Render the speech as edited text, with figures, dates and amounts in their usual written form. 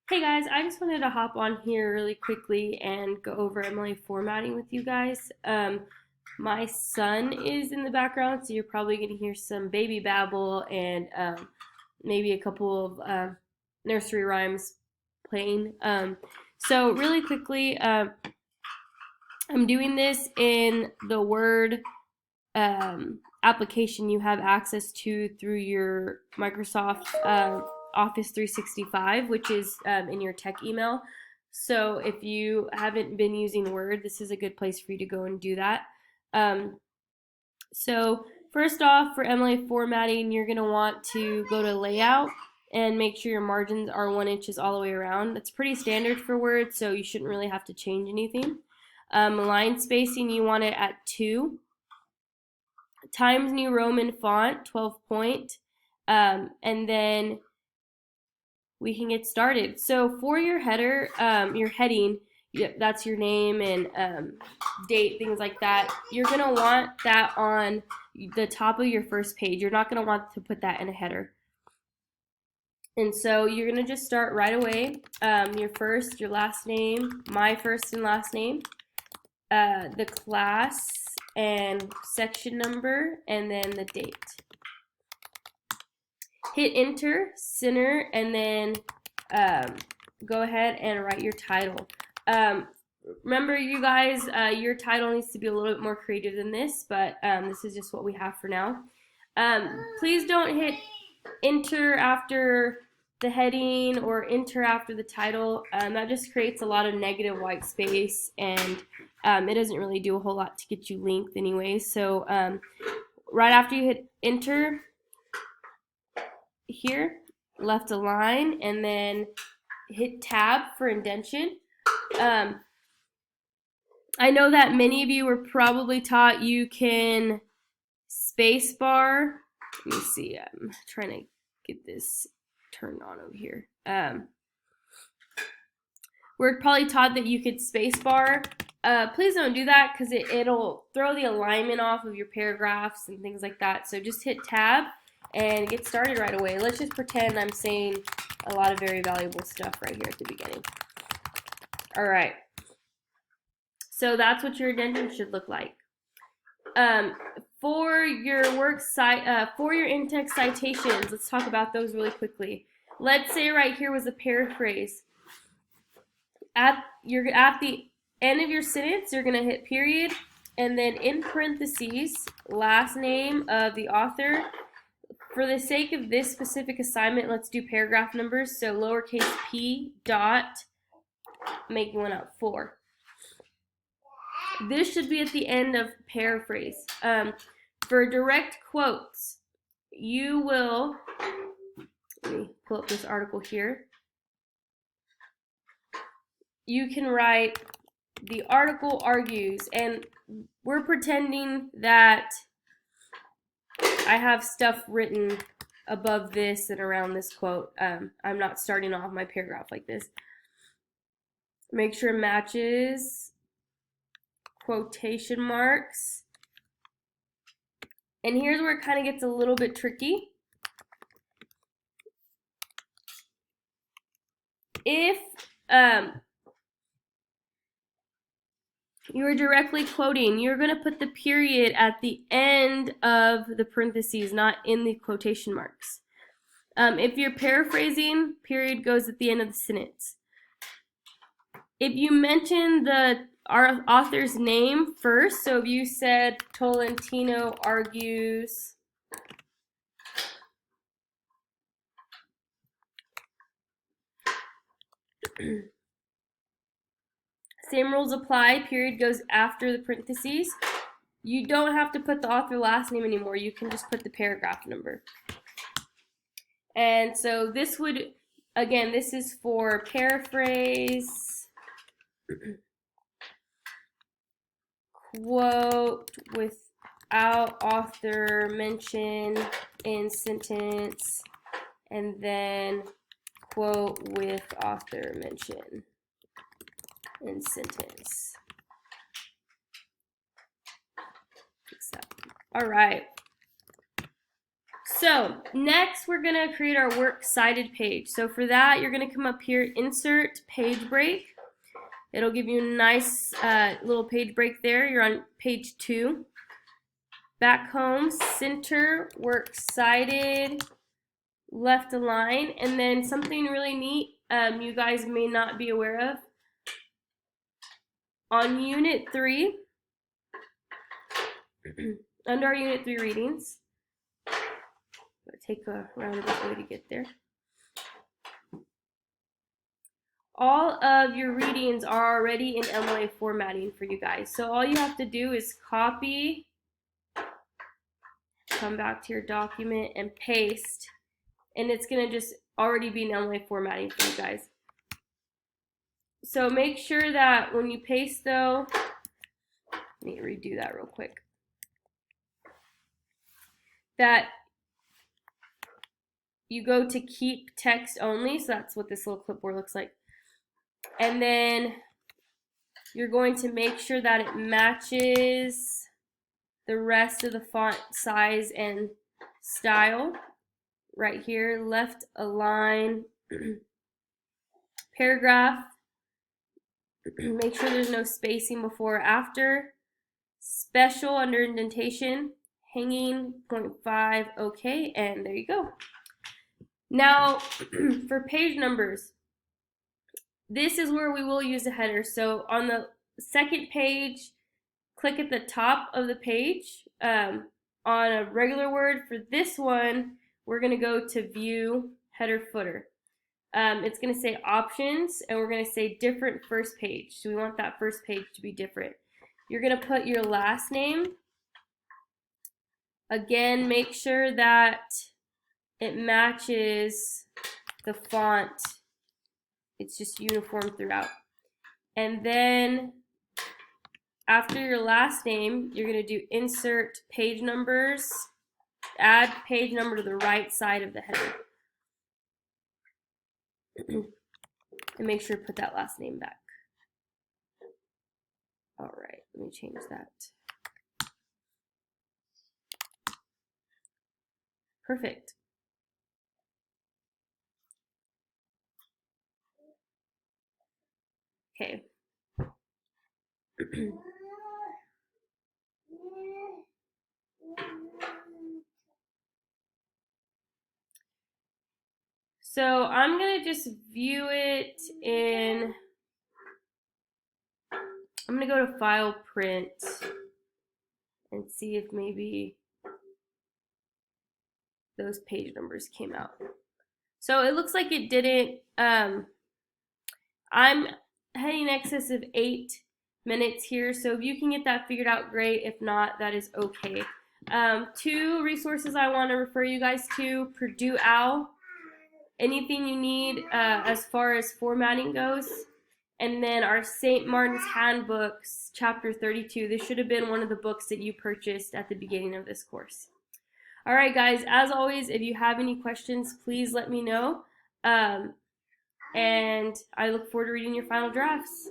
Hey guys, I just wanted to hop on here really quickly and go over MLA formatting with you guys. My son is in the background, so you're probably going to hear some baby babble and maybe a couple of nursery rhymes playing. So really quickly, I'm doing this in the Word application you have access to through your Microsoft Office 365, which is in your tech email. So if you haven't been using Word, this is a good place for you to go and do that. So first off, for MLA formatting, you're going to want to go to Layout and make sure your margins are 1 inch all the way around. That's pretty standard for Word, so you shouldn't really have to change anything. Line spacing, you want it at 2. Times New Roman font, 12 point, and then we can get started. So for your header, your heading, that's your name and date, things like that. You're gonna want that on the top of your first page. You're not gonna want to put that in a header. And so you're gonna just start right away. Your first, your last name, my first and last name, the class and section number, and then the date. Hit enter, center, and then go ahead and write your title. Remember, you guys, your title needs to be a little bit more creative than this, but this is just what we have for now. Please don't hit enter after the heading or enter after the title. That just creates a lot of negative white space, and it doesn't really do a whole lot to get you linked anyway. So right after you hit enter here, left align, and then hit tab for indentation. I know that many of you were probably taught you can space bar. Let me see, I'm trying to get this turned on over here. We're probably taught that you could space bar. Please don't do that because it'll throw the alignment off of your paragraphs and things like that. So just hit tab and get started right away. Let's just pretend I'm saying a lot of very valuable stuff right here at the beginning. All right. So that's what your indentation should look like. For your work site, for your in-text citations, let's talk about those really quickly. Let's say right here was a paraphrase. You're at the end of your sentence, you're going to hit period, and then in parentheses, last name of the author. For the sake of this specific assignment, let's do paragraph numbers. So lowercase p dot, making one up, 4. This should be at the end of paraphrase. For direct quotes, you will, let me pull up this article here. You can write, the article argues, and we're pretending that I have stuff written above this and around this quote. I'm not starting off my paragraph like this. Make sure it matches quotation marks. And here's where it kind of gets a little bit tricky. If you're directly quoting, you're going to put the period at the end of the parentheses, not in the quotation marks. If you're paraphrasing, period goes at the end of the sentence. If you mention the author's name first, so if you said Tolentino argues same rules apply, period goes after the parentheses. You don't have to put the author last name anymore. You can just put the paragraph number. And so this would, again, this is for paraphrase, quote without author mention in sentence, and then quote with author mention in sentence. All right. So next we're gonna create our works cited page. So for that, you're gonna come up here, insert page break. It'll give you a nice little page break there. You're on page 2. Back home, center, works cited, left align, and then something really neat you guys may not be aware of. On Unit 3, under our Unit 3 readings, take a roundabout way to get there. All of your readings are already in MLA formatting for you guys. So all you have to do is copy, come back to your document, and paste. And it's going to just already be in MLA formatting for you guys. So make sure that when you paste, though, let me redo that real quick, that you go to keep text only. So that's what this little clipboard looks like. And then you're going to make sure that it matches the rest of the font size and style. Right here, left align, paragraph, make sure there's no spacing before or after, special under indentation, hanging, 0.5, okay, and there you go. Now, for page numbers, this is where we will use a header. So on the second page, click at the top of the page on a regular word. For this one, we're going to go to view, header, footer. It's going to say options, and we're going to say different first page. So we want that first page to be different. You're going to put your last name. Again, make sure that it matches the font. It's just uniform throughout. And then after your last name, you're going to do insert page numbers. Add page number to the right side of the header. And make sure to put that last name back. All right, let me change that. Perfect. Okay. So I'm going to just view it in, I'm going to go to File, Print, and see if maybe those page numbers came out. So it looks like it didn't. I'm heading in excess of 8 minutes here, so if you can get that figured out, great. If not, that is okay. 2 resources I want to refer you guys to: Purdue OWL, anything you need as far as formatting goes, and then our St. Martin's Handbooks, Chapter 32. This should have been one of the books that you purchased at the beginning of this course. All right, guys, as always, if you have any questions, please let me know. And I look forward to reading your final drafts.